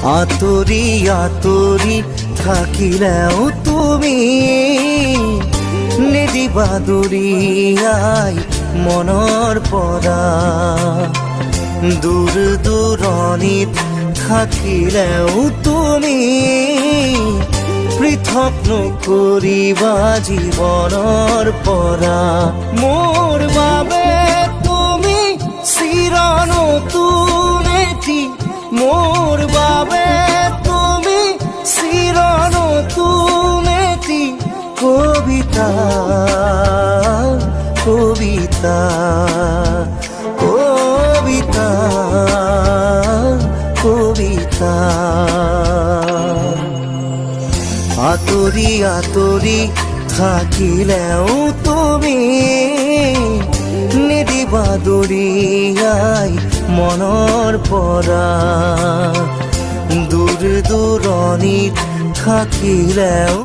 আতৰি আতৰি থাকিলেও তুমি নিদিবা দুৰিয়াই মনৰ পৰা। দূৰ দূৰণিত থাকিলেও তুমি পৃথক নকৰিবা জীৱনৰ পৰা। মোৰ বাবে তুমি চিৰ নতুন এটি, মোৰ বাবে তুমি চিৰ নতুন এটি কবিতা কবিতা কবিতা কবিতা। আতৰি আতৰি থাকিলেও তুমি নিদিবা দুৰিয়াই মনৰ পৰা। দূৰ দূৰণিত থাকিলেও